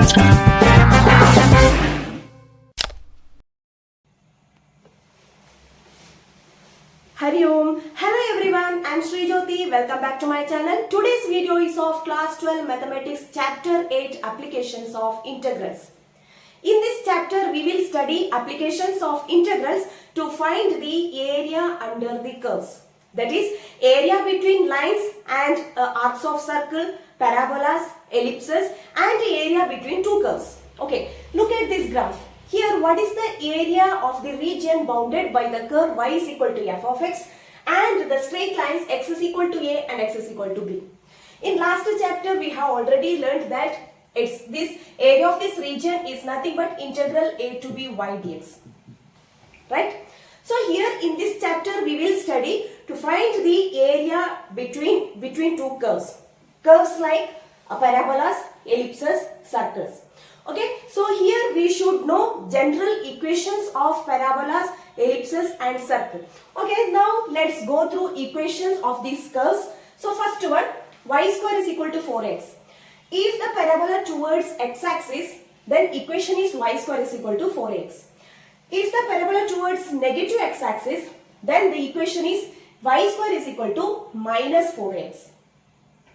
Hari Om. Hello everyone, I am Sri Jyoti. Welcome back to my channel. Today's video is of class 12 mathematics chapter 8 applications of integrals. In this chapter we will study applications of integrals to find the area under the curves. That is area between lines and arcs of circle, parabolas, ellipses and area between two curves. Okay, look at this graph. Here, what is the area of the region bounded by the curve y is equal to f of x and the straight lines x is equal to a and x is equal to b. In last chapter, we have already learned that this area of this region is nothing but integral a to b y dx. Right? So here in this chapter, we will study to find the area between two curves. Curves like parabolas, ellipses, circles. Okay, so here we should know general equations of parabolas, ellipses and circle. Okay, now let's go through equations of these curves. So first one, y square is equal to 4x. If the parabola towards x-axis, then equation is y square is equal to 4x. If the parabola towards negative x-axis, then the equation is y square is equal to minus 4x.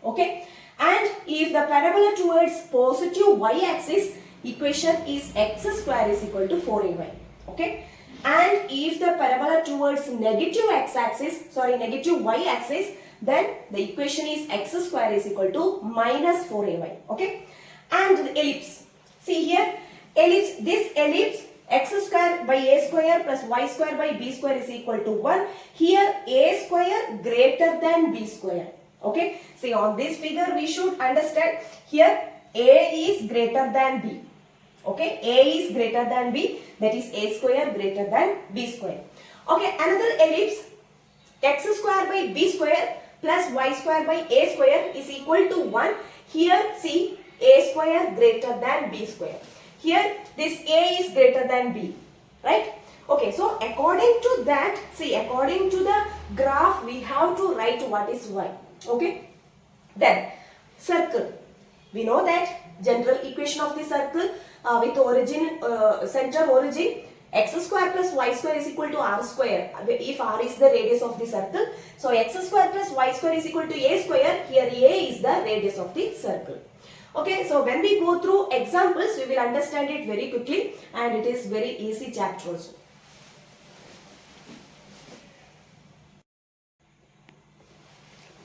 Okay, and if the parabola towards positive y-axis, equation is x square is equal to 4ay. Okay, and if the parabola towards negative x-axis, negative y-axis, then the equation is x square is equal to minus 4ay. Okay, and the ellipse. See here, this ellipse x square by a square plus y square by b square is equal to 1. Here a square greater than b square. Okay, see on this figure we should understand here a is greater than b. Okay, a is greater than b, that is a square greater than b square. Okay, another ellipse x square by b square plus y square by a square is equal to 1. Here see a square greater than b square. Here this a is greater than b, right? Okay, so according to that, see according to the graph we have to write what is y. Okay, then circle. We know that general equation of the circle with origin, center origin, x square plus y square is equal to r square if r is the radius of the circle. So x square plus y square is equal to a square. Here a is the radius of the circle. Okay, so when we go through examples, we will understand it very quickly and it is very easy chapter also.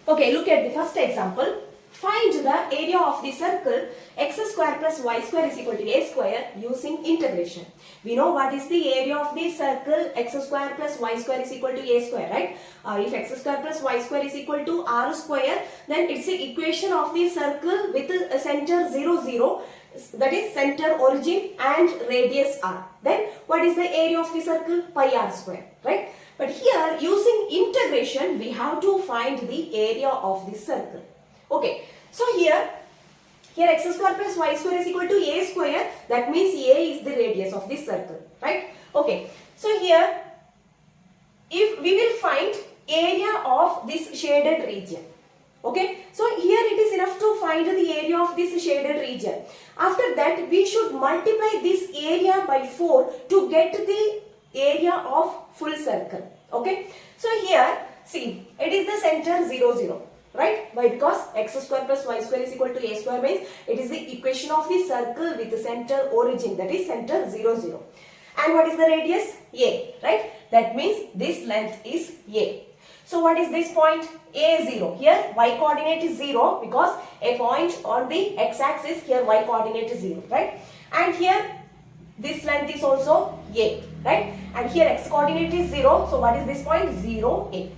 Okay, look at the first example. Find the area of the circle x square plus y square is equal to a square using integration. We know what is the area of the circle x square plus y square is equal to a square, right? If x square plus y square is equal to r square, then it's the equation of the circle with a center 0, 0. That is center origin and radius r. Then what is the area of the circle? Pi r square, right? But here using integration we have to find the area of the circle. Okay, so here x square plus y square is equal to a square. That means a is the radius of this circle, right? Okay, so here if we will find area of this shaded region. Okay, so here it is enough to find the area of this shaded region. After that we should multiply this area by 4 to get the area of full circle. Okay, so here see it is the center 0, 0. Right? Why? Because x square plus y square is equal to a square means it is the equation of the circle with the center origin, that is center 0, 0. And what is the radius? A, right? That means this length is a. So what is this point? A 0. Here y coordinate is 0 because a point on the x-axis, here y coordinate is 0, right? And here this length is also a, right? And here x coordinate is 0. So what is this point? 0, a.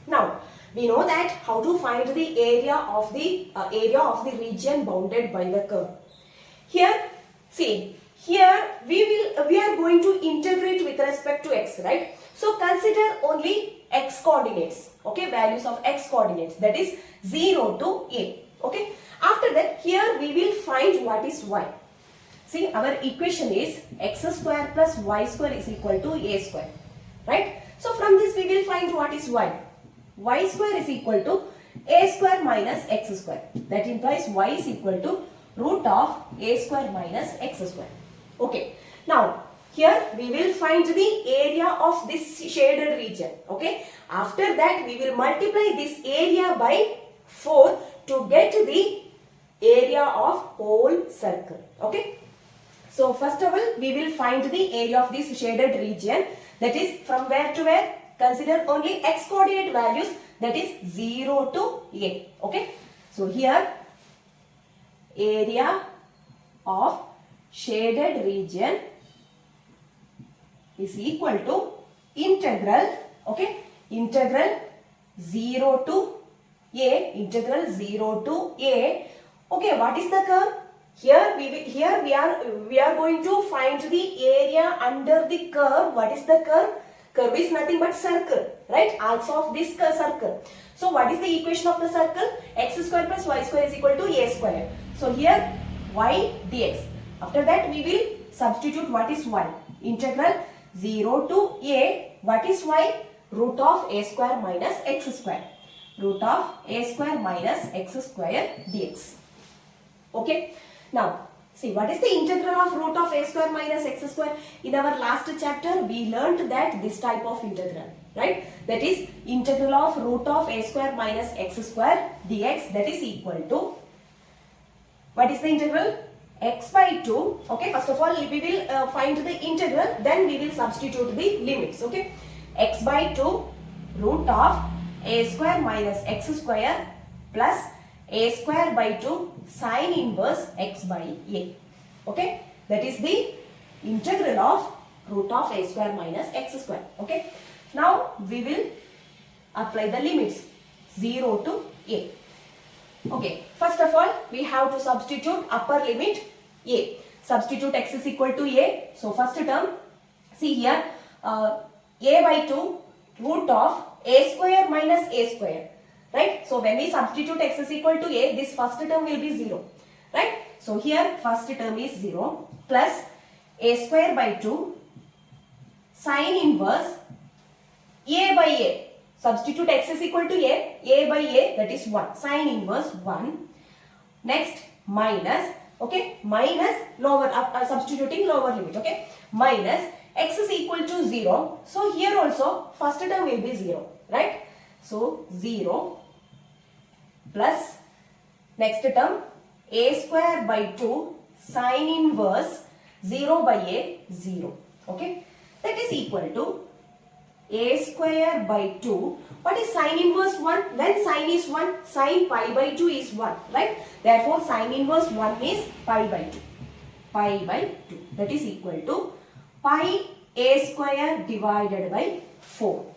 Now we know that how to find the area of the region bounded by the curve. Here, see, here we are going to integrate with respect to x, right? So consider only x coordinates, okay, values of x coordinates, that is 0 to a. Okay, after that here we will find what is y. See, our equation is x square plus y square is equal to a square, right? So from this we will find what is y. Y square is equal to a square minus x square. That implies y is equal to root of a square minus x square. Okay. Now, here we will find the area of this shaded region. Okay. After that, we will multiply this area by 4 to get the area of whole circle. Okay. So, first of all, we will find the area of this shaded region. That is from where to where? Consider only x coordinate values, that is 0 to a. Okay. So, here area of shaded region is equal to integral, okay, integral 0 to a, integral 0 to a. Okay, what is the curve? Here we are going to find the area under the curve. What is the curve? Curve is nothing but circle, right? Arcs of this circle. So what is the equation of the circle? X square plus y square is equal to a square. So here y dx. After that we will substitute what is y. Integral 0 to a. What is y? Root of a square minus x square. Root of a square minus x square dx. Okay. Now, see what is the integral of root of a square minus x square? In our last chapter, we learnt that this type of integral, right? That is integral of root of a square minus x square dx, that is equal to, what is the integral? X by 2. Okay, first of all, we will find the integral, then we will substitute the limits. Okay, x by 2 root of a square minus x square plus a square by 2 sine inverse x by a. Okay, that is the integral of root of a square minus x square. Okay, now we will apply the limits 0 to a. Okay, first of all we have to substitute upper limit a. Substitute x is equal to a. So first term, see here a by 2 root of a square minus a square. Right? So when we substitute x is equal to a, this first term will be 0. Right? So here first term is 0 plus a square by 2 sine inverse a by a. Substitute x is equal to a by a, that is 1. Sine inverse 1. Next minus, okay, minus lower, substituting lower limit, okay, minus x is equal to 0. So here also first term will be 0. Right? So 0 plus next term a square by 2 sine inverse 0 by a 0. Okay, that is equal to a square by 2. What is sine inverse 1? When sine is 1, sine pi by 2 is 1. Right? Therefore sine inverse 1 is pi by 2. Pi by 2. That is equal to pi a square divided by 4.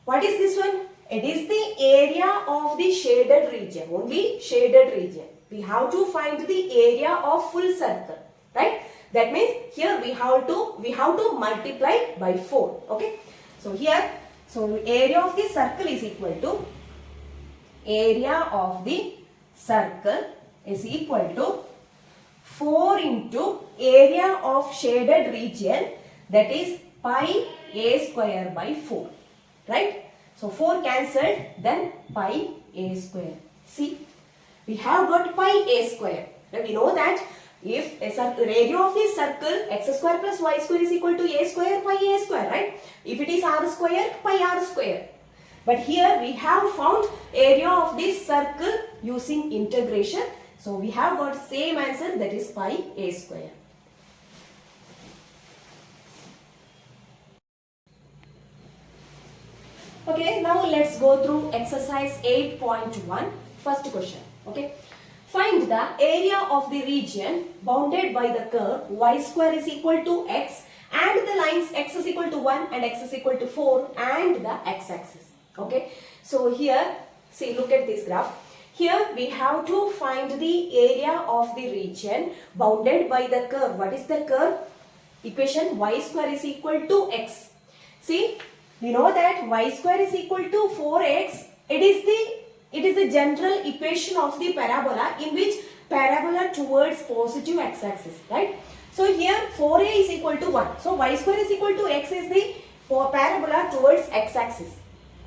What is this one? It is the area of the shaded region, only shaded region. We have to find the area of full circle, right? That means here we have to multiply by 4. Okay. So here, so area of the circle is equal to area of the circle is equal to 4 into area of shaded region, that is pi a square by 4. Right? So 4 cancelled, then pi a square. See, we have got pi a square. Now we know that if a area of this circle x square plus y square is equal to a square pi a square, right? If it is r square, pi r square. But here we have found area of this circle using integration. So we have got same answer, that is pi a square. Okay, now let's go through exercise 8.1. First question. Okay, find the area of the region bounded by the curve y square is equal to x and the lines x is equal to 1 and x is equal to 4 and the x-axis. Okay, so here, see, look at this graph. Here we have to find the area of the region bounded by the curve. What is the curve? Equation y square is equal to x. See, we know that y square is equal to 4x. It is the general equation of the parabola in which parabola towards positive x-axis, right? So here 4a is equal to 1. So y square is equal to x is the parabola towards x-axis.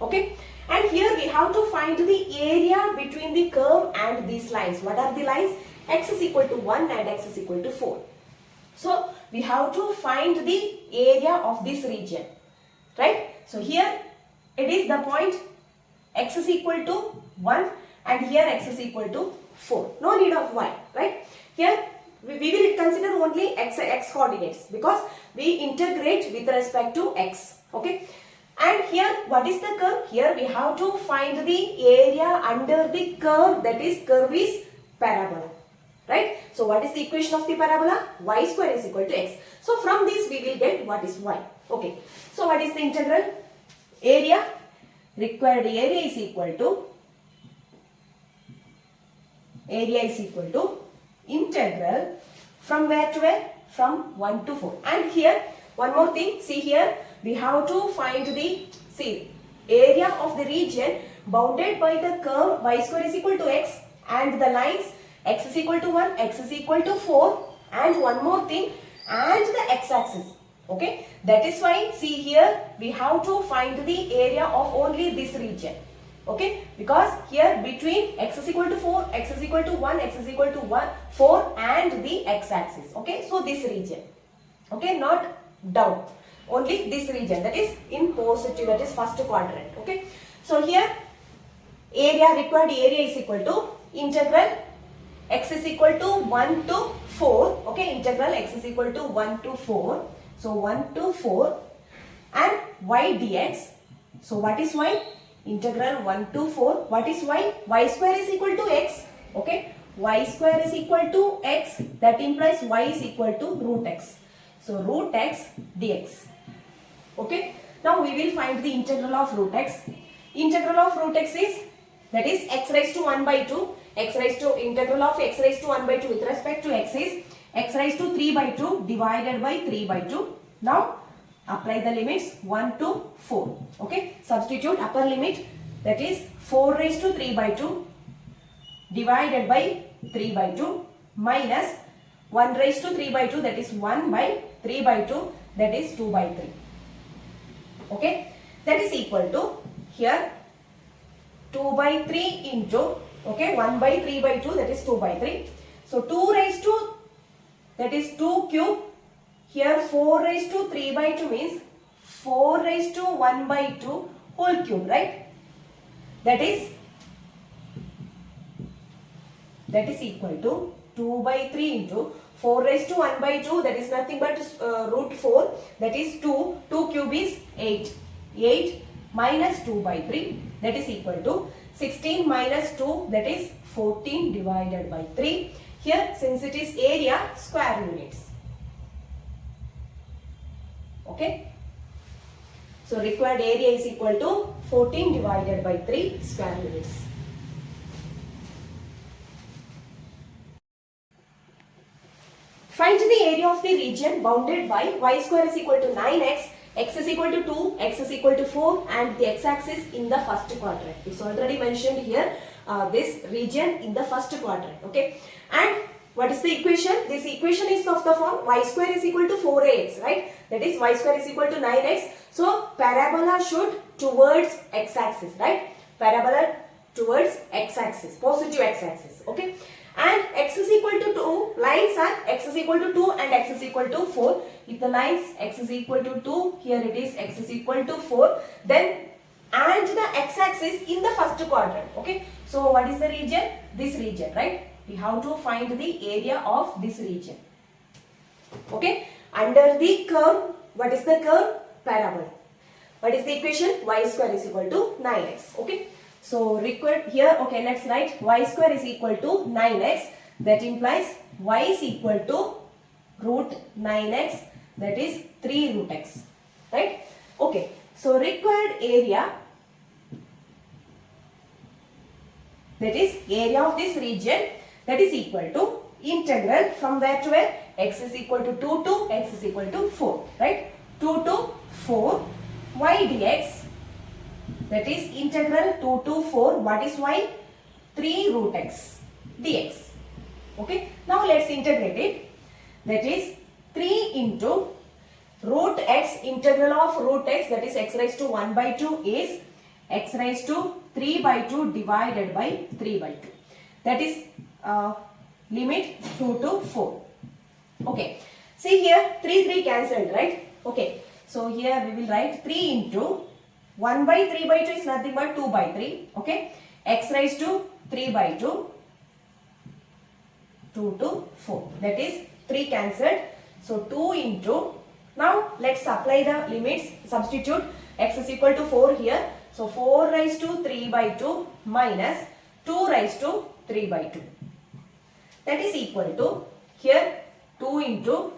Okay? And here we have to find the area between the curve and these lines. What are the lines? x is equal to 1 and x is equal to 4. So we have to find the area of this region, right? So here it is the point x is equal to 1 and here x is equal to 4. No need of y, right? Here we will consider only x coordinates because we integrate with respect to x, okay? And here what is the curve? Here we have to find the area under the curve, that is curve is parabola, right? So what is the equation of the parabola? Y square is equal to x. So from this we will get what is y, okay? So what is the integral? Area, required area is equal to integral from where to where? From 1 to 4. And here one more thing, see here we have to find the area of the region bounded by the curve y square is equal to x and the lines x is equal to 1, x is equal to 4, and one more thing, and the x-axis, okay? That is why see here we have to find the area of only this region, okay? Because here between x is equal to 4, x is equal to 1, x is equal to 4 and the x-axis, okay? So this region, okay, not down, only this region, that is in positive, that is first quadrant, okay? So here required area is equal to integral x is equal to 1 to 4, okay? Integral x is equal to 1 to 4, so 1 to 4 and y dx. So what is y? Integral 1 to 4, what is y? Y square is equal to x, okay? Y square is equal to x, that implies y is equal to root x. So root x dx, okay? Now we will find the integral of root x. Integral of root x is, that is x raised to 1 by 2. Integral of x raised to 1 by 2 with respect to x is x raised to 3 by 2 divided by 3 by 2. Now apply the limits 1 to 4, okay? Substitute upper limit, that is 4 raised to 3 by 2 divided by 3 by 2 minus 1 raised to 3 by 2, that is 1 by 3 by 2, that is 2 by 3, okay? That is equal to here 2 by 3 into, okay, 1 by 3 by 2, that is 2 by 3. So 2 raised to, that is 2 cube. Here 4 raised to 3 by 2 means 4 raised to 1 by 2 whole cube, right? That is equal to 2 by 3 into 4 raised to 1 by 2, that is nothing but root 4, that is 2. 2 cube is 8. 8 minus 2 by 3, that is equal to 16 minus 2, that is 14 divided by 3. Here since it is area, square units, okay? So required area is equal to 14 divided by 3 square units. Find the area of the region bounded by y square is equal to 9x, x is equal to 2, x is equal to 4 and the x-axis in the first quadrant. It's already mentioned here, this region in the first quadrant, okay? And what is the equation? This equation is of the form y square is equal to 4ax, right? That is y square is equal to 9x. So parabola should towards x-axis, right? Parabola towards x-axis, positive x-axis, okay? And x is equal to 2, lines are x is equal to 2 and x is equal to 4. If the lines x is equal to 2, here it is x is equal to 4, then and the x-axis in the first quadrant, okay? So what is the region? This region, right? We have to find the area of this region, okay? Under the curve, what is the curve? Parabola. What is the equation? Y square is equal to 9x, okay? So required here, okay, let's write y square is equal to 9x, that implies y is equal to root 9x, that is 3 root x, right? Okay, so required area, that is area of this region, that is equal to integral from where to where? X is equal to 2 to x is equal to 4, right? 2 to 4 y dx, that is integral 2 to 4, what is y? 3 root x dx, okay? Now let's integrate it, that is 3 into root x, integral of root x, that is x raised to 1 by 2 is x raised to 3 by 2 divided by 3 by 2, that is limit 2 to 4. Okay. See here 3 cancelled, right? Okay. So here we will write 3 into 1 by 3 by 2 is nothing but 2 by 3. Okay. X raised to 3 by 2. 2 to 4. That is 3 cancelled. So 2 into, now let's apply the limits, substitute x is equal to 4 here. So 4 raised to 3 by 2 minus 2 raised to 3 by 2. That is equal to, here 2 into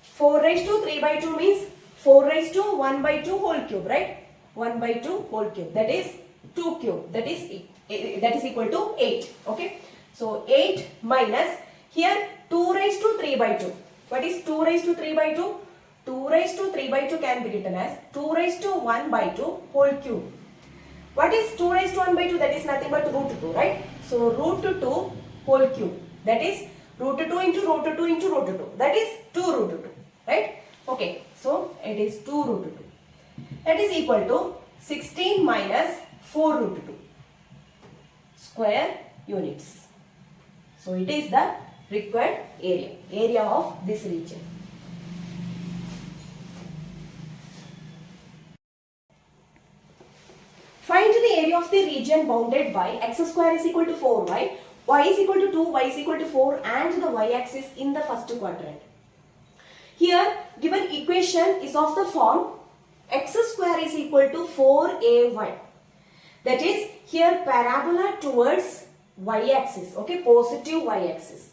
4 raised to 3 by 2 means 4 raised to 1 by 2 whole cube, right? 1 by 2 whole cube, that is 2 cube, that is equal to 8. Okay. So 8 minus, here 2 raised to 3 by 2. What is 2 raised to 3 by 2? 2 raised to 3 by 2 can be written as 2 raised to 1 by 2 whole cube. What is 2 raised to 1 by 2? That is nothing but root 2, right? So root 2 whole cube. That is root 2 into root 2 into root 2. That is 2 root 2, right? Okay. So it is 2 root 2. That is equal to 16 minus 4 root 2 square units. So it is the required area of this region. Find the area of the region bounded by x square is equal to 4y, y is equal to 2, y is equal to 4 and the y-axis in the first quadrant. Here given equation is of the form x square is equal to 4ay. That is here parabola towards y-axis, okay, positive y-axis.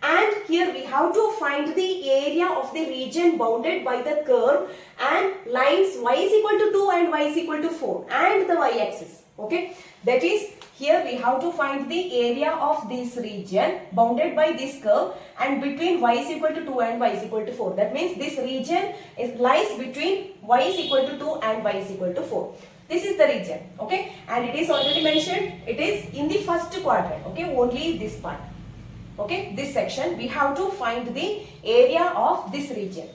And here we have to find the area of the region bounded by the curve and lines y is equal to 2 and y is equal to 4 and the y-axis. Okay. That is here we have to find the area of this region bounded by this curve and between y is equal to 2 and y is equal to 4. That means this region lies between y is equal to 2 and y is equal to 4. This is the region. Okay. And it is already mentioned. It is in the first quadrant. Okay. Only this part. Okay, this section we have to find the area of this region.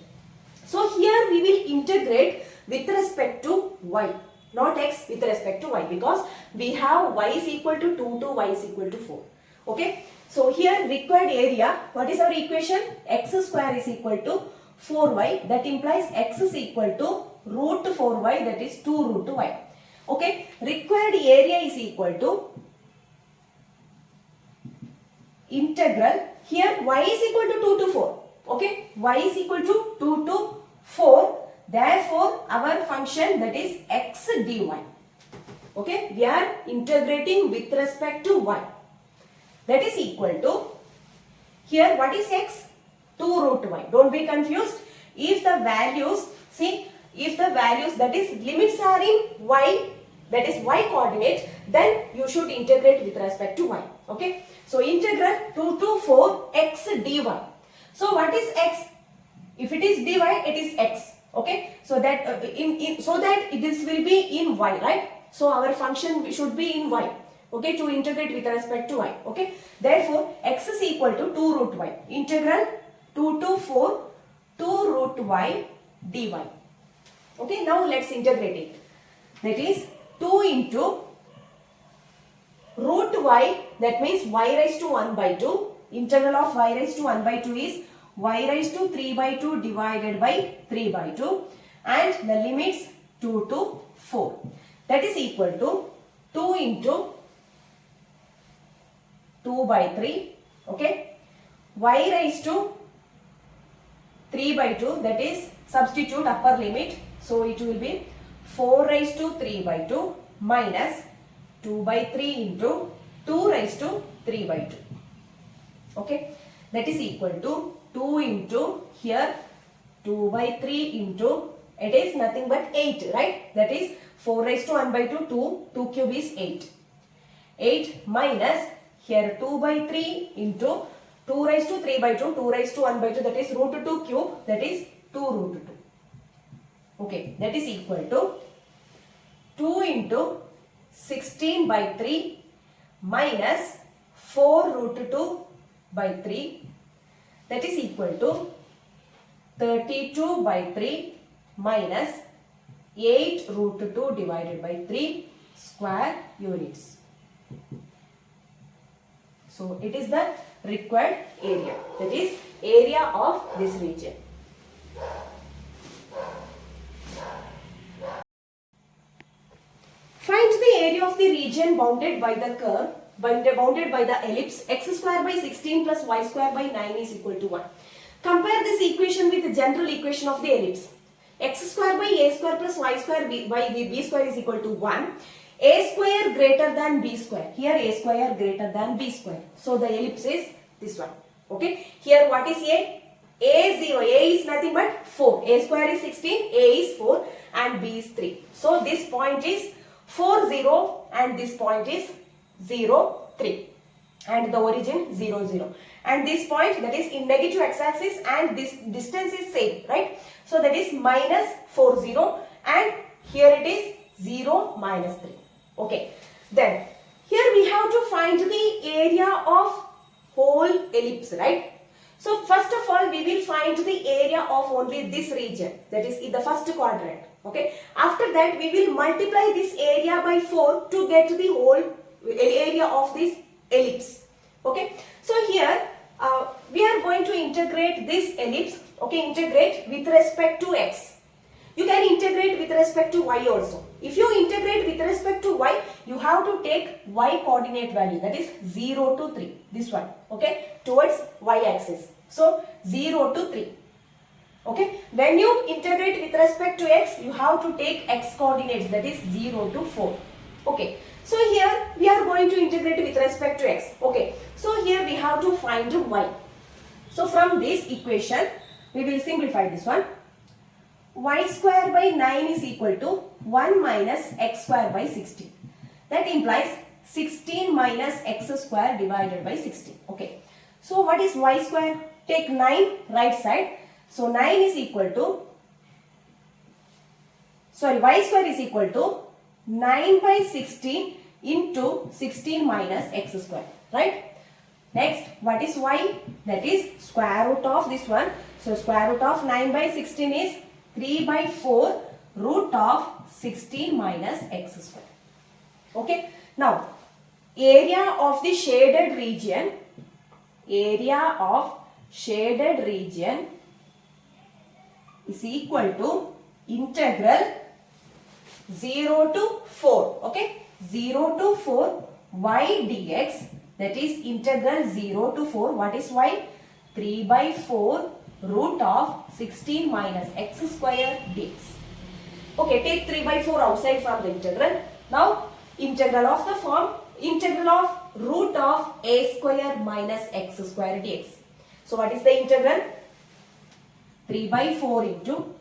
So here we will integrate with respect to y, not x, with respect to y, because we have y is equal to 2 to y is equal to 4. Okay, so here required area, what is our equation? X square is equal to 4y, that implies x is equal to root 4y, that is 2 root y. Okay, required area is equal to integral, here y is equal to 2 to 4, okay, y is equal to 2 to 4, therefore our function, that is x dy, okay, we are integrating with respect to y, that is equal to, here what is x? 2 root y, don't be confused. If the values, see, if the values, that is limits are in y, that is y coordinate, then you should integrate with respect to y. Okay. So integral 2 to 4 x dy. So what is x? If it is dy, it is x. Okay. So that so that this will be in y, right? So our function should be in y. Okay. To integrate with respect to y. Okay. Therefore x is equal to 2 root y. Integral 2 to 4 2 root y dy. Okay. Now let's integrate it. That is 2 into root y, that means y raised to 1 by 2. Integral of y raised to 1 by 2 is y raised to 3 by 2 divided by 3 by 2 and the limits 2 to 4. That is equal to 2 into 2 by 3. Okay. Y raised to 3 by 2, that is substitute upper limit. So it will be 4 raised to 3 by 2 minus 2 by 3 into 2 raised to 3 by 2. Okay. That is equal to 2 into here 2 by 3 into, it is nothing but 8, right? That is 4 raised to 1 by 2, 2 cube is 8. 8 minus here 2 by 3 into 2 raised to 3 by 2, 2 raised to 1 by 2, that is root 2 cube, that is 2 root 2. Okay. That is equal to 2 into 16 by 3 minus 4 root 2 by 3, that is equal to 32 by 3 minus 8 root 2 divided by 3 square units. So it is the required area. That is area of this region. Find the area of the region bounded by the curve, bounded by the ellipse x square by 16 plus y square by 9 is equal to 1. Compare this equation with the general equation of the ellipse. X square by a square plus y square by b square is equal to 1. A square greater than b square. Here a square greater than b square. So the ellipse is this one. Okay. Here what is a? A 0. A is nothing but 4. A square is 16. A is 4 and b is 3. So this point is 4 0 and this point is 0 3 and the origin 0 0 and this point, that is in negative x-axis, and this distance is same, right? So that is minus 4 0 and here it is 0 minus 3. Okay, then here we have to find the area of whole ellipse, right? So first of all we will find the area of only this region, that is in the first quadrant. Okay, after that we will multiply this area by 4 to get the whole area of this ellipse. Okay, so here we are going to integrate this ellipse. Okay, integrate with respect to x. You can integrate with respect to y also. If you integrate with respect to y, you have to take y coordinate value, that is 0 to 3, this one, okay, towards y axis. So 0 to 3. Okay, when you integrate with respect to x, you have to take x coordinates, that is 0 to 4. Okay, so here we are going to integrate with respect to x. Okay, so here we have to find y. So from this equation, we will simplify this one. Y square by 9 is equal to 1 minus x square by 16. That implies 16 minus x square divided by 16. Okay, so what is y square? Take 9 right side. So 9 is equal to, y square is equal to 9 by 16 into 16 minus x square, right? Next, what is y? That is square root of this one. So square root of 9 by 16 is 3 by 4 root of 16 minus x square. Okay. Now, area of the shaded region, is equal to integral 0 to 4. Okay. 0 to 4 y dx, that is integral 0 to 4. What is y? 3 by 4 root of 16 minus x square dx. Okay, take 3 by 4 outside from the integral. Now, integral of the form, integral of root of a square minus x square dx. So, what is the integral? 3 by 4 into,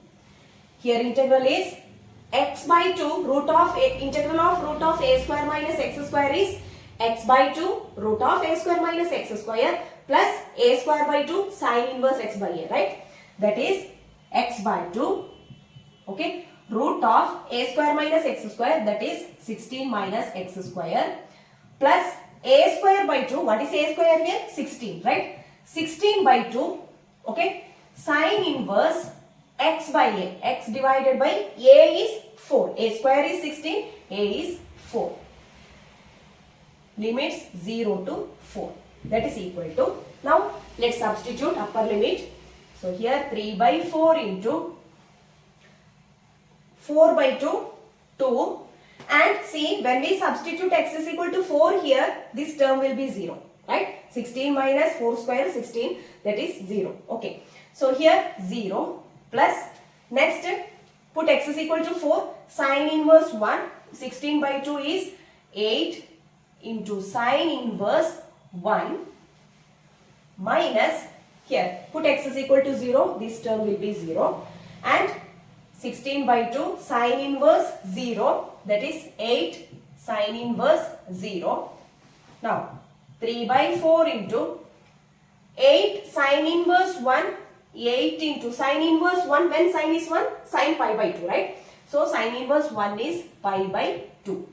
here integral is x by 2 root of a, integral of root of a square minus x square is x by 2 root of a square minus x square plus a square by 2 sine inverse x by a, right? That is x by 2, okay, root of a square minus x square, that is 16 minus x square plus a square by 2. What is a square here? 16, right? 16 by 2, okay, sine inverse x by a. X divided by a is 4. A square is 16, a is 4. Limits 0 to 4. That is equal to, now let's substitute upper limit. So here 3 by 4 into 4 by 2, 2, and see when we substitute x is equal to 4 here, this term will be 0, right? 16 minus 4 square 16, that is 0. Okay, so here 0 plus, next put x is equal to 4, sine inverse 1, 16 by 2 is 8 into sine inverse 1 minus, here put x is equal to 0, this term will be 0, and 16 by 2 sine inverse 0, that is 8 sine inverse 0. Now 3 by 4 into 8 sine inverse 1, 8 into sine inverse 1, when sine is 1, sine pi by 2, right? So sine inverse 1 is pi by 2.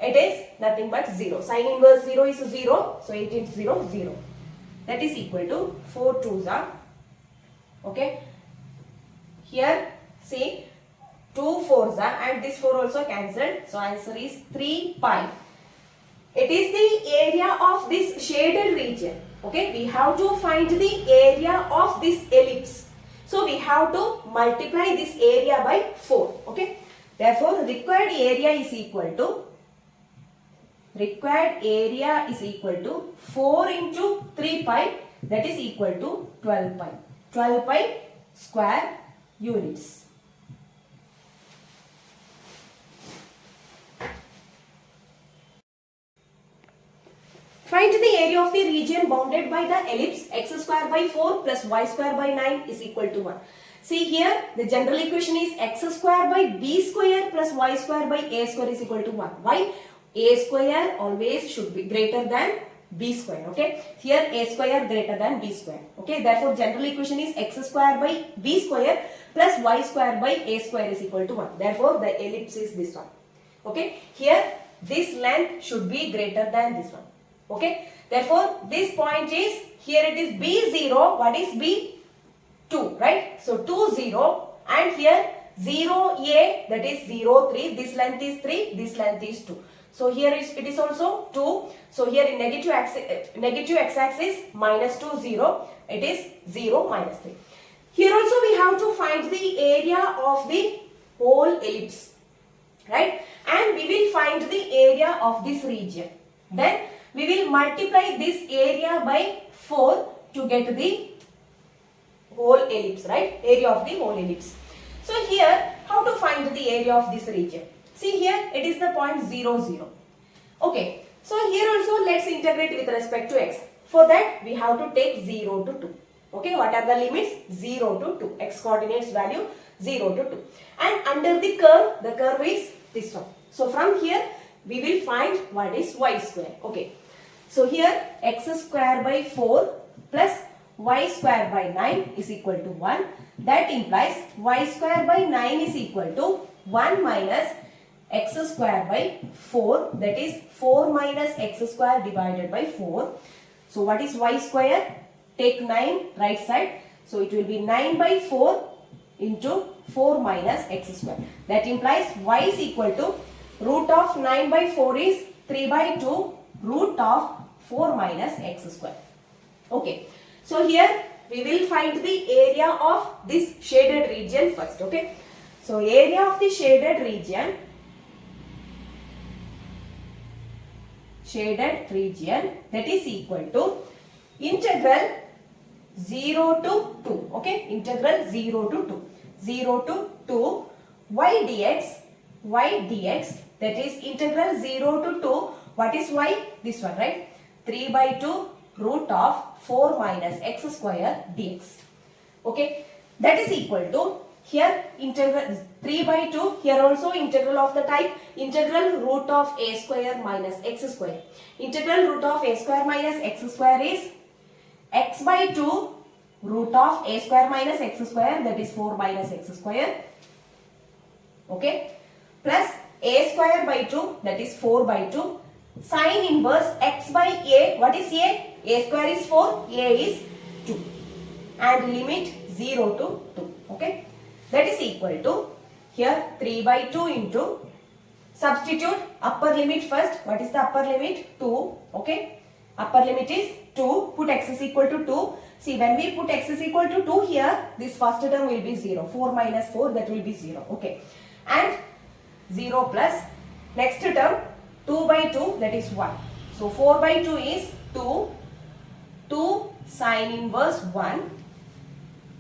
It is nothing but 0. Sine inverse 0 is 0. So 8 into 0, 0. That is equal to 4 2s are. Okay. Here, see, 2 4s are, and this 4 also cancelled. So answer is 3 pi. It is the area of this shaded region. Okay, we have to find the area of this ellipse. So we have to multiply this area by 4. Okay, therefore required area is equal to 4 into 3 pi, that is equal to 12 pi. 12 pi square units. Find the area of the region bounded by the ellipse x square by 4 plus y square by 9 is equal to 1. See here, the general equation is x square by b square plus y square by a square is equal to 1. Why? A square always should be greater than b square. Okay, here a square greater than b square. Okay, therefore general equation is x square by b square plus y square by a square is equal to 1. Therefore the ellipse is this one. Okay, here this length should be greater than this one. Okay, therefore this point is, here it is b0, what is b? 2, right? So 2 0, and here 0a, that is 0 3, this length is 3, this length is 2. So here it is also 2. So here in negative x-axis minus 2 0, it is 0 minus 3. Here also we have to find the area of the whole ellipse, right? And we will find the area of this region. Then we will multiply this area by 4 to get the whole ellipse, right? Area of the whole ellipse. So here, how to find the area of this region? See here, it is the point 0 0. Okay, so here also let's integrate with respect to x. For that, we have to take 0 to 2. Okay, what are the limits? 0 to 2. X coordinates value 0 to 2. And under the curve is this one. So from here, we will find what is y square. Okay, so here x square by 4 plus y square by 9 is equal to 1. That implies y square by 9 is equal to 1 minus x square by 4, that is 4 minus x square divided by 4. So what is y square? Take 9 right side. So it will be 9 by 4 into 4 minus x square. That implies y is equal to root of 9 by 4 is 3 by 2 root of 4 minus x square. Okay. So here we will find the area of this shaded region first. Okay. So area of the shaded region that is equal to integral 0 to 2. Okay. Integral 0 to 2. 0 to 2 y dx that is integral 0 to 2. What is y? This one, right? 3 by 2 root of 4 minus x square dx. Okay, that is equal to, here integral 3 by 2, here also integral of the type integral root of a square minus x square. Integral root of a square minus x square is x by 2 root of a square minus x square, that is 4 minus x square. Okay, plus a square by 2, that is 4 by 2. Sine inverse x by a, what is a? A square is 4, a is 2. And limit 0 to 2. Okay, that is equal to, here 3 by 2 into, substitute upper limit first. What is the upper limit? 2. Okay, upper limit is 2. Put x is equal to 2. See, when we put x is equal to 2 here, this first term will be 0. 4 minus 4, that will be 0. Okay, and 0 plus next term 2 by 2, that is 1. So 4 by 2 is 2. 2 sine inverse 1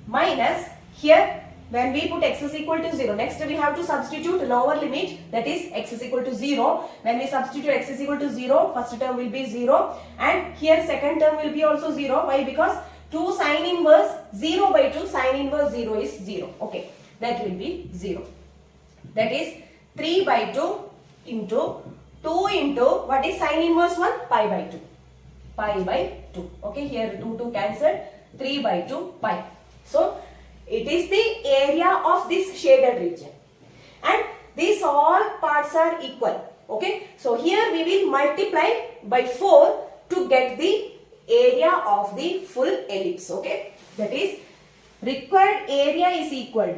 minus, here when we put x is equal to 0, next we have to substitute lower limit, that is x is equal to 0. When we substitute x is equal to 0, first term will be 0 and here second term will be also 0. Why? Because 2 sine inverse 0 by 2, sine inverse 0 is 0. Okay, that will be 0. That is 3 by 2 into 2 into, what is sine inverse 1? Pi by 2. Pi by 2. Okay, here 2 cancelled. 3 by 2 pi. So, it is the area of this shaded region. And these all parts are equal. Okay, so here we will multiply by 4 to get the area of the full ellipse. Okay, that is required area is equal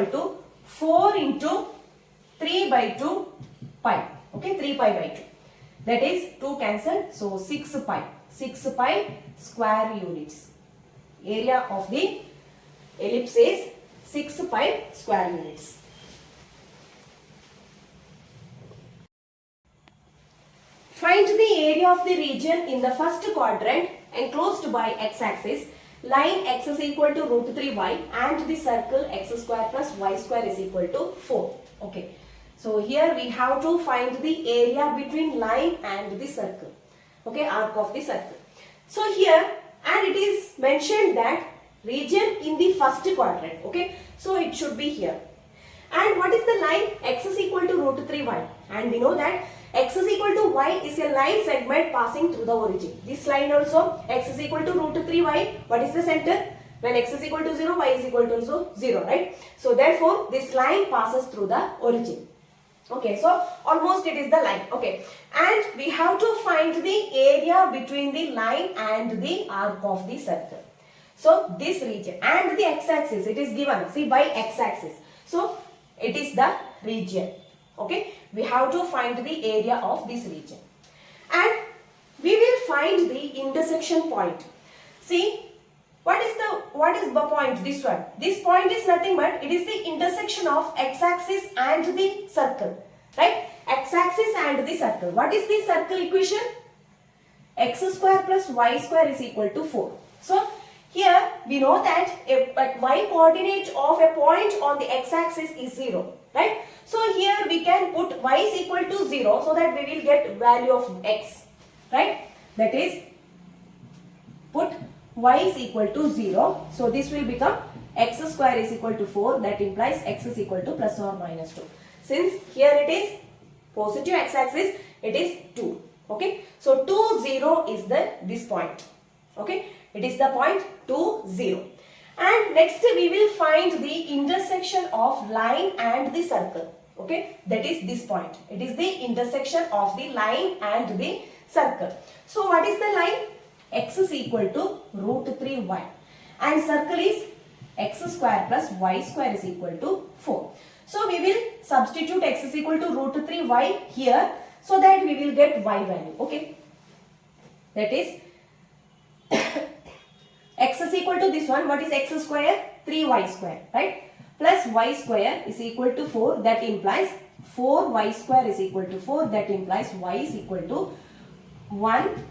to 4 into 3 by 2 pi. Okay, 3 pi by 2. That is 2 cancelled. So 6 pi. 6 pi square units. Area of the ellipse is 6 pi square units. Find the area of the region in the first quadrant enclosed by x-axis. Line x is equal to root 3y and the circle x square plus y square is equal to 4. Okay. So here we have to find the area between line and the circle. Okay, arc of the circle. So here, and it is mentioned that region in the first quadrant. Okay, so it should be here. And what is the line? X is equal to root 3y. And we know that x is equal to y is a line segment passing through the origin. This line also, x is equal to root 3y. What is the center? When x is equal to 0, y is equal to also 0, right? So therefore, this line passes through the origin. Okay, so almost it is the line. Okay, and we have to find the area between the line and the arc of the circle. So this region and the x-axis, it is given, see, by x-axis. So it is the region. Okay, we have to find the area of this region. And we will find the intersection point. See, what is the point? This one. This point is nothing but it is the intersection of x-axis and the circle. Right? X-axis and the circle. What is the circle equation? X square plus y square is equal to 4. So here we know that a y coordinate of a point on the x-axis is 0. Right? So here we can put y is equal to 0 so that we will get value of x. Right? That is, put y is equal to 0. So this will become x square is equal to 4. That implies x is equal to plus or minus 2. Since here it is positive x-axis, it is 2. Okay. So 2, 0 is this point. Okay. It is the point 2, 0. And next we will find the intersection of line and the circle. Okay. That is this point. It is the intersection of the line and the circle. So what is the line? X is equal to root 3y. And circle is x square plus y square is equal to 4. So we will substitute x is equal to root 3y here so that we will get y value. Okay. That is x is equal to this one. What is x square? 3y square. Right. Plus y square is equal to 4. That implies 4y square is equal to 4. That implies y is equal to 1.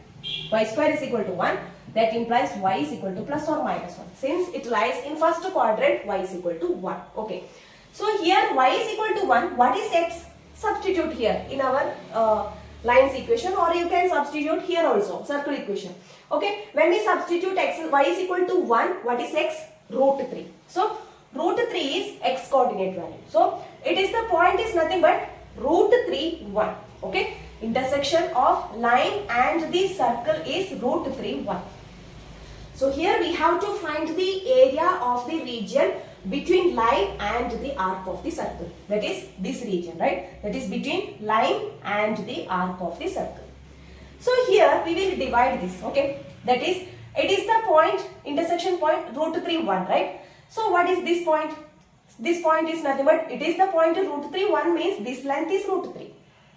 Y square is equal to 1. That implies y is equal to plus or minus 1. Since it lies in first quadrant, y is equal to 1. Okay. So here y is equal to 1. What is x? Substitute here in our lines equation, or you can substitute here also, circle equation. Okay. When we substitute x, y is equal to 1. What is x? Root 3. So root 3 is x coordinate value. So it is the point is nothing but root 3, 1. Okay. Intersection of line and the circle is root 3, 1. So here we have to find the area of the region between line and the arc of the circle. That is this region, right? That is between line and the arc of the circle. So here we will divide this, okay? That is, it is the point, intersection point root 3, 1, right? So what is this point? This point is nothing but it is the point root 3, 1 means this length is root 3,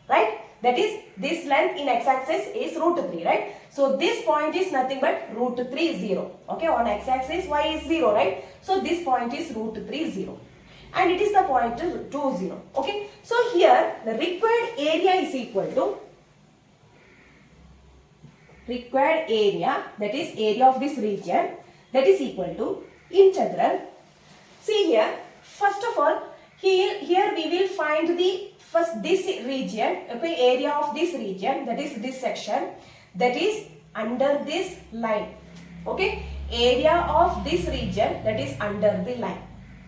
right? That is, this length in x-axis is root 3, right? So this point is nothing but root 3, 0. Okay, on x-axis y is 0, right? So this point is root 3, 0. And it is the point 2, 0. Okay, so here the required area is equal to required area, that is area of this region, that is equal to integral. See here, first of all, here we will find the first this region, okay, area of this region, that is this section, that is under this line. Okay, area of this region, that is under the line.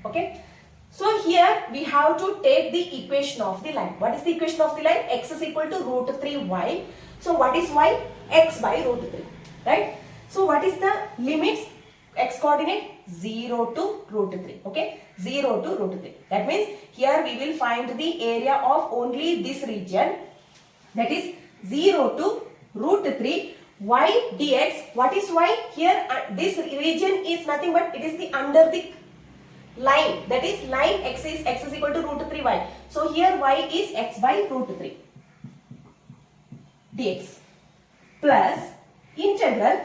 Okay, so here we have to take the equation of the line. What is the equation of the line? X is equal to root 3y. So what is y? X by root 3, right? So what is the limits? X coordinate 0 to root 3. Okay, 0 to root 3. That means here we will find the area of only this region, that is 0 to root 3. Y dx. What is y? Here this region is nothing but it is the under the line, that is line x is equal to root 3y. So here y is x by root 3. dx plus integral.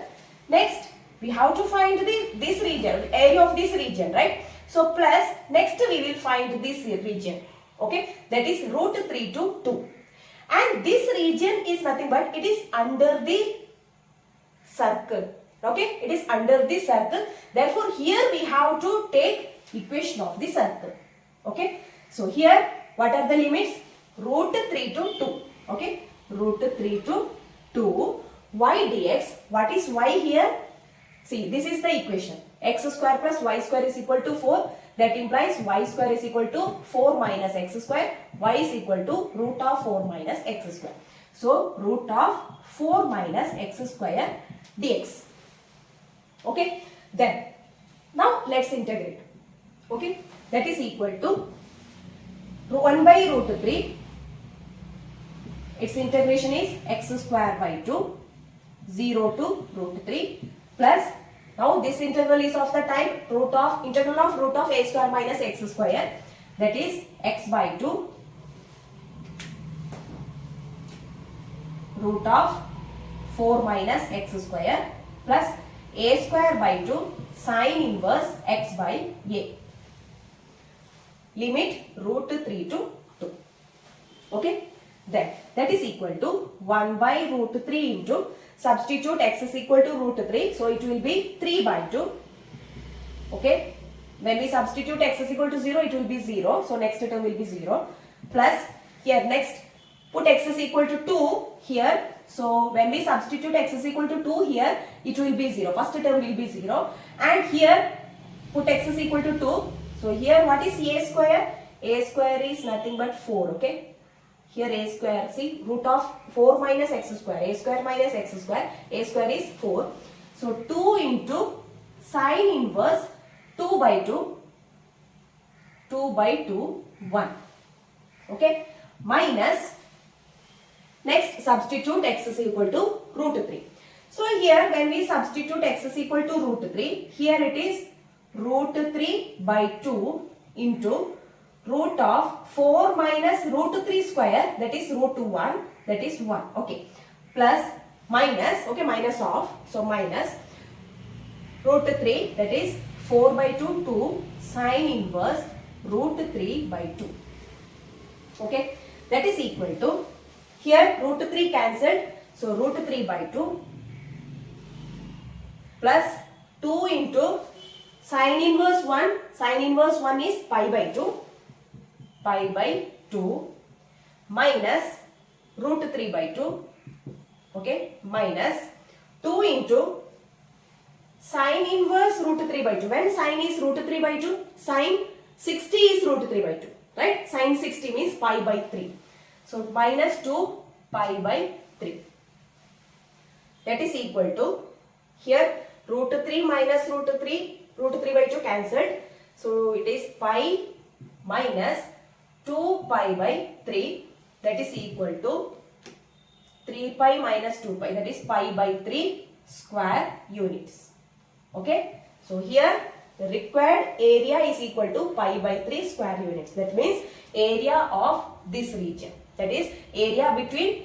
Next we have to find this region, area of this region, right? So plus next we will find this region, okay, that is root 3 to 2, and this region is nothing but it is under the circle, okay, it is under the circle. Therefore here we have to take equation of the circle, okay. So here what are the limits? Root 3 to 2, okay, root 3 to 2 y dx. What is y here? See, this is the equation, x square plus y square is equal to 4. That implies y square is equal to 4 minus x square. Y is equal to root of 4 minus x square. So, root of 4 minus x square dx. Okay. Then, now let's integrate. Okay. That is equal to 1 by root 3. Its integration is x square by 2, 0 to root 3. Plus, now this integral is of the type integral of root of a square minus x square, that is x by 2 root of 4 minus x square plus a square by 2 sine inverse x by a. Limit root 3 to 2. Okay. Then that is equal to 1 by root 3 into, substitute x is equal to root 3, so it will be 3 by 2. Okay. When we substitute x is equal to 0, it will be 0. So next term will be 0. Plus here next put x is equal to 2 here. So when we substitute x is equal to 2 here, it will be 0. First term will be 0. And here put x is equal to 2. So here what is a square? A square is nothing but 4. Okay. Here a square, see, root of 4 minus x square, a square minus x square, a square is 4. So 2 into sine inverse 2 by 2, 2 by 2, 1. Okay. Minus, next substitute x is equal to root 3. So here when we substitute x is equal to root 3, here it is root 3 by 2 into root of 4 minus root 3 square, that is root 1, that is 1. Okay. Plus minus, okay, minus of, so minus root 3, that is 4 by 2, 2 sine inverse root 3 by 2. Okay. That is equal to, here root 3 cancelled, so root 3 by 2 plus 2 into sine inverse 1, sine inverse 1 is pi by 2. Pi by 2 minus root 3 by 2, okay, minus 2 into sine inverse root 3 by 2. When sine is root 3 by 2, sine 60 is root 3 by 2, right? Sine 60 means pi by 3. So minus 2 pi by 3. That is equal to, here root 3 minus root 3 by 2 cancelled. So it is pi minus 2 pi by 3, that is equal to 3 pi minus 2 pi, that is pi by 3 square units. Okay. So here the required area is equal to pi by 3 square units. That means area of this region, that is area between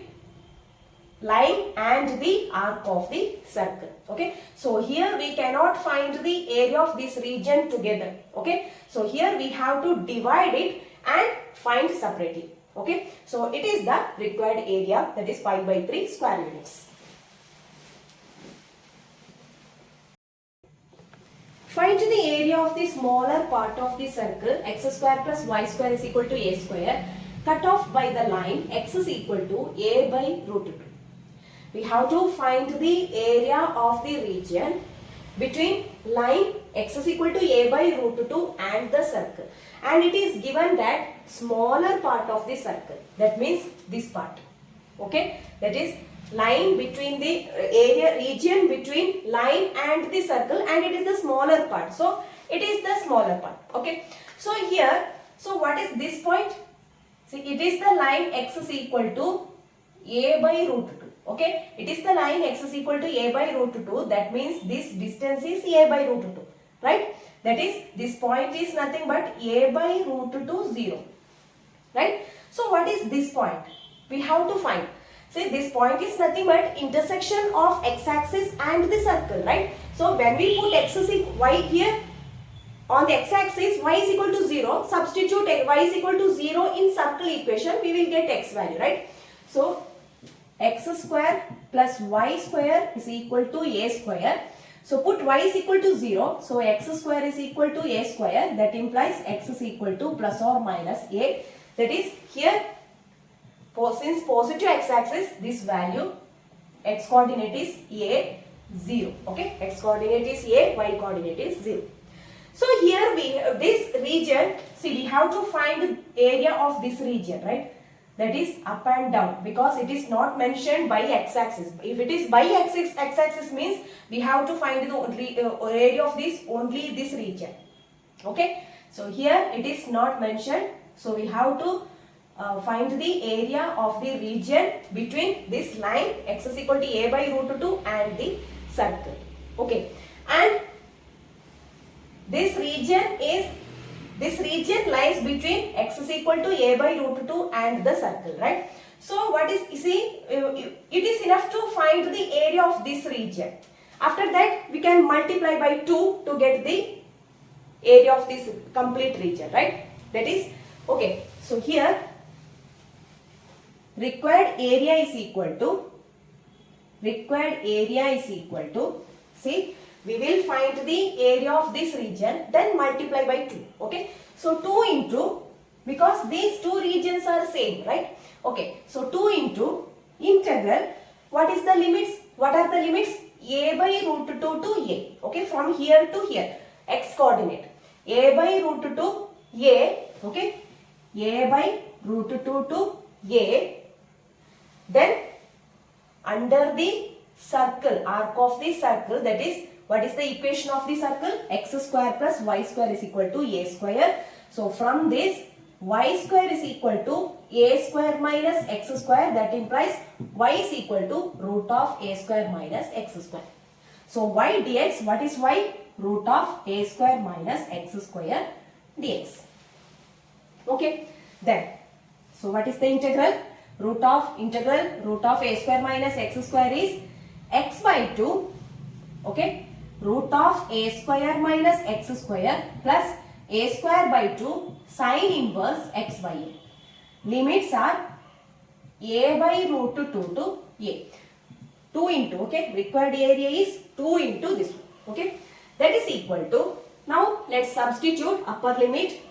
line and the arc of the circle. Okay. So here we cannot find the area of this region together. Okay. So here we have to divide it and find separately. Okay. So it is the required area, that is pi by 3 square units. Find the area of the smaller part of the circle x square plus y square is equal to a square, cut off by the line x is equal to a by root 2. We have to find the area of the region between line x is equal to a by root 2 and the circle, and it is given that smaller part of the circle, that means this part. Okay. That is line between the area region between line and the circle, and it is the smaller part. So it is the smaller part. Okay. So here, so what is this point? See, it is the line x is equal to a by root 2. Okay. It is the line x is equal to a by root 2. That means this distance is a by root 2. Right. That is, this point is nothing but a by root 2, 0. Right. So what is this point? We have to find. See, this point is nothing but intersection of x-axis and the circle, right? So when we put x is y here on the x-axis, y is equal to 0. Substitute y is equal to 0 in circle equation, we will get x value, right? So x square plus y square is equal to a square. So put y is equal to 0. So x square is equal to a square. That implies x is equal to plus or minus a. That is here, since positive x-axis, this value x coordinate is a 0. Okay, x coordinate is a, y coordinate is 0. So here we have this region. See, we have to find area of this region, right? That is up and down, because it is not mentioned by x-axis. If it is by x-axis means we have to find the only area of this, only this region. Okay. So here it is not mentioned. So we have to find the area of the region between this line x is equal to a by root 2 and the circle. Okay. And this region lies between x is equal to a by root 2 and the circle, right? So what is, you see, it is enough to find the area of this region. After that, we can multiply by 2 to get the area of this complete region, right? That is, okay. So here, required area is equal to, see, we will find the area of this region, then multiply by 2. Okay. So 2 into, because these two regions are same, right? Okay. So 2 into integral, what is the limits? What are the limits? A by root 2 to a. Okay. From here to here, x coordinate. A by root 2 a. Okay. A by root 2 to a. Then under the circle, arc of the circle, that is, what is the equation of the circle? X square plus y square is equal to a square. So from this, y square is equal to a square minus x square. That implies y is equal to root of a square minus x square. So y dx, what is y? Root of a square minus x square dx. Okay. Then, so what is the integral? Root of a square minus x square is x by 2. Okay. Root of a square minus x square plus a square by 2 sine inverse x by a. Limits are a by root 2 to a. 2 into, okay, required area is 2 into this one. Okay. That is equal to, now let's substitute upper limit.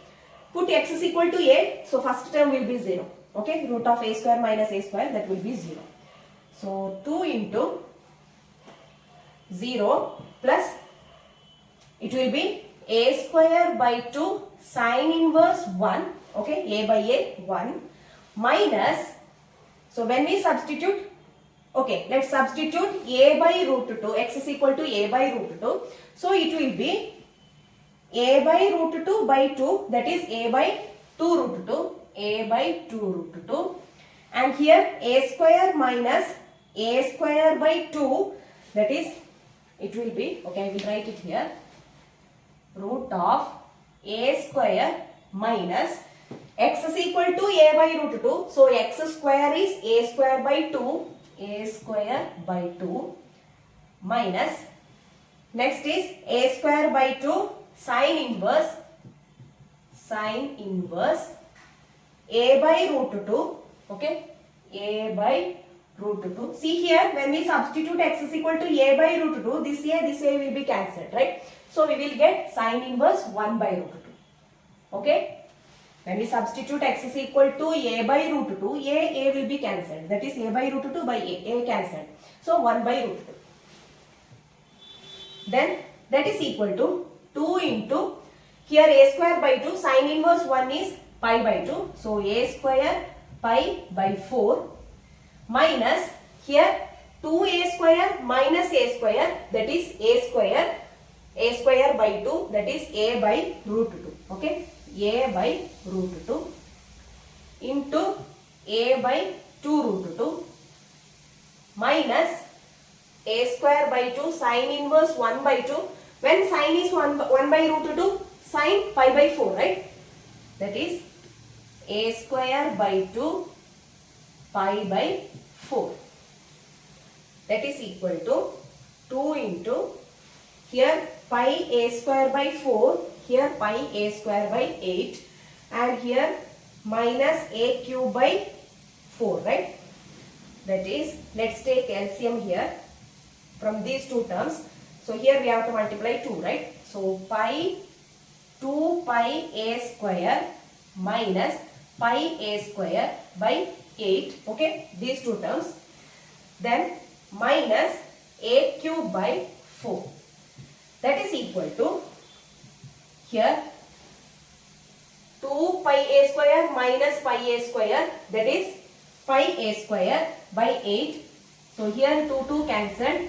Put x is equal to a. So first term will be 0. Okay. Root of a square minus a square, that will be 0. So 2 into 0 plus, it will be a square by 2 sine inverse 1, okay, a by a 1 minus, so when we substitute, okay, let's substitute a by root 2, x is equal to a by root 2, so it will be a by root 2 by 2, that is a by 2 root 2, a by 2 root 2, and here a square minus a square by 2, that is, it will be, okay, I will write it here, root of a square minus x is equal to a by root 2. So x square is a square by 2, a square by 2 minus, next is a square by 2 sine inverse a by root 2, okay, a by root 2. See here, when we substitute x is equal to a by root 2, this a will be cancelled, right? So we will get sine inverse 1 by root 2. Okay? When we substitute x is equal to a by root 2, a will be cancelled. That is a by root 2 by a cancelled. So 1 by root 2. Then that is equal to 2 into, here a square by 2, sine inverse 1 is pi by 2. So a square pi by 4 minus, here 2a square minus a square, that is a square by 2, that is a by root 2. Okay, a by root 2 into a by 2 root 2 minus a square by 2 sine inverse 1 by 2. When sine is 1 by root 2, sine pi by 4, right? That is a square by 2 pi by 4. That is equal to 2 into here pi a square by 4, here pi a square by 8, and here minus a cube by 4, right? That is, let's take LCM here from these two terms. So here we have to multiply 2, right? So pi 2 pi a square minus pi a square by 8, okay? These two terms. Then minus a cube by 4. That is equal to here 2 pi a square minus pi a square, that is pi a square by 8. So here 2 cancelled.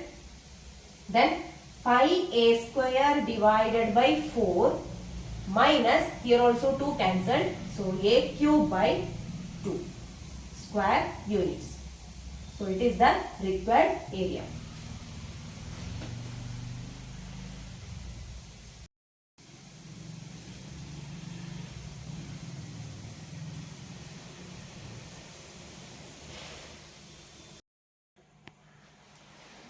Then pi a square divided by 4 minus here also 2 cancelled. So a cube by 2 square units. So it is the required area.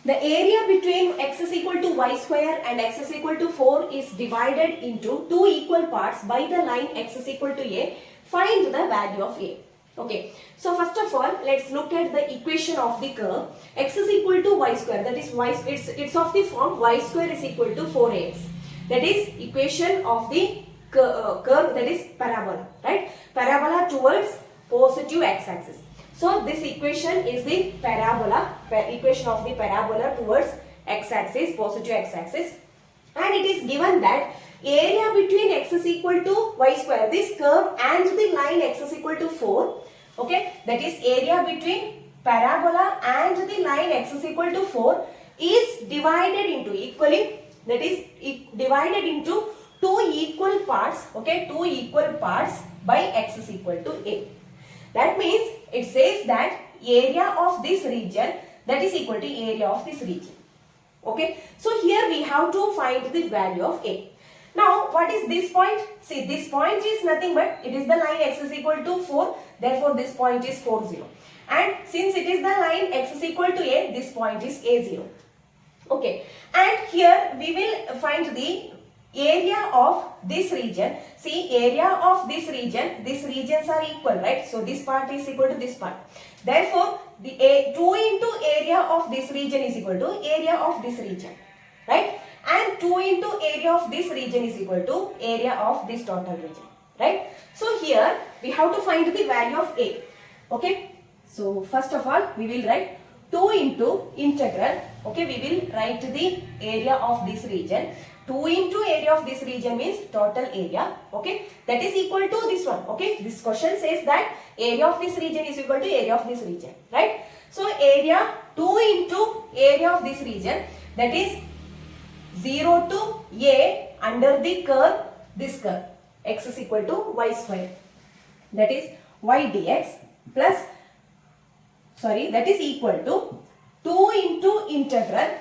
The area between x is equal to y square and x is equal to 4 is divided into two equal parts by the line x is equal to a. Find the value of a. Okay, so first of all, let's look at the equation of the curve. X is equal to y square, that is y, it's of the form y square is equal to 4ax. That is equation of the curve, that is parabola, right? Parabola towards positive x-axis. So this equation is the parabola, equation of the parabola towards x-axis, positive x-axis, and it is given that area between x is equal to y square, this curve and the line x is equal to 4, okay, that is area between parabola and the line x is equal to 4 is divided into equally, that is divided into two equal parts, okay, two equal parts by x is equal to a. That means it says that area of this region, that is equal to area of this region. Okay, so here we have to find the value of a. Now what is this point? See, this point is nothing but it is the line x is equal to 4, therefore this point is 4, 0. And since it is the line x is equal to a, this point is a0. Okay, and here we will find the area of this region. See, area of this region, these regions are equal, right? So this part is equal to this part. Therefore, the 2 into area of this region is equal to area of this region, right? And 2 into area of this region is equal to area of this total region, right? So here we have to find the value of a. Okay, so first of all we will write 2 into integral. Okay, we will write the area of this region. 2 into area of this region means total area, okay, that is equal to this one. Okay, this question says that area of this region is equal to area of this region, right? So area 2 into area of this region, that is 0 to a under the curve, this curve x is equal to y square, that is y dx plus, that is equal to 2 into integral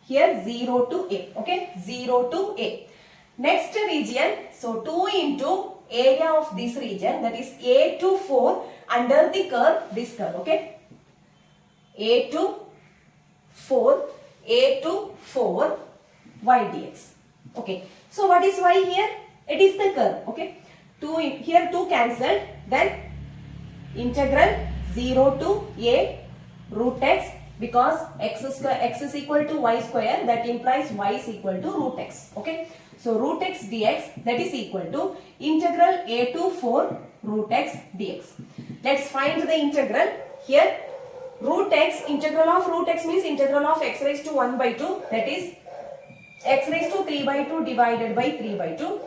here 0 to a, okay, 0 to a. Next region, so 2 into area of this region, that is a to 4 under the curve, this curve, okay, a to 4 y dx. Okay, so what is y here? It is the curve, okay. 2 here 2 cancelled, then integral 0 to a root x, because x is equal to y square, that implies y is equal to root x. Okay, so root x dx, that is equal to integral a to 4 root x dx. Let's find the integral. Here root x, integral of root x means integral of x raised to 1 by 2, that is x raised to 3 by 2 divided by 3 by 2.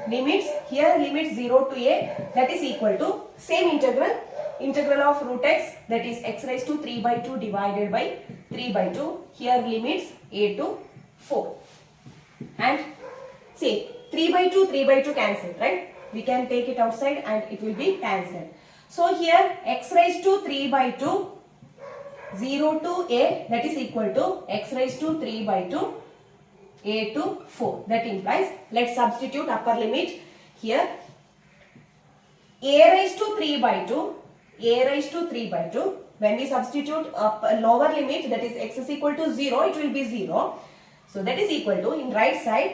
Limits, here limit 0 to a, that is equal to same integral of root x, that is x raised to 3 by 2 divided by 3 by 2. Here limits a to 4. And see, 3 by 2 cancel, right? We can take it outside and it will be cancelled. So here x raised to 3 by 2, 0 to a, that is equal to x raised to 3 by 2, a to 4. That implies, let's substitute upper limit here. A raised to 3 by 2, a raised to 3 by 2, when we substitute a lower limit, that is x is equal to 0, it will be 0. So that is equal to, in right side,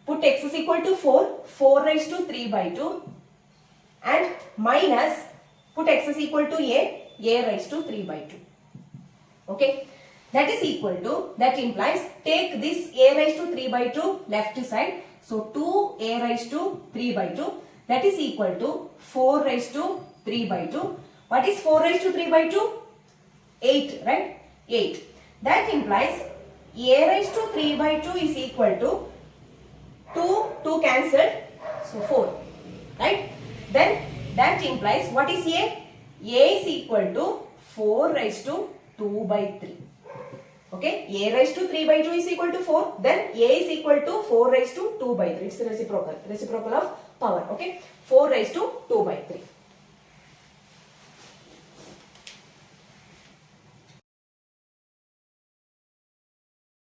put x is equal to 4 raised to 3 by 2, and minus, put x is equal to a raised to 3 by 2. Okay, that is equal to, that implies, take this a raised to 3 by 2 left side. So 2a raised to 3 by 2, that is equal to 4 raised to 3 by 2. What is 4 raised to 3 by 2? 8, right? 8. That implies a raised to 3 by 2 is equal to 2 cancelled, so 4, right? Then that implies, what is a? A is equal to 4 raised to 2 by 3. Okay, a raised to 3 by 2 is equal to 4, then a is equal to 4 raised to 2 by 3. It's the reciprocal of power. Okay, 4 raised to 2 by 3.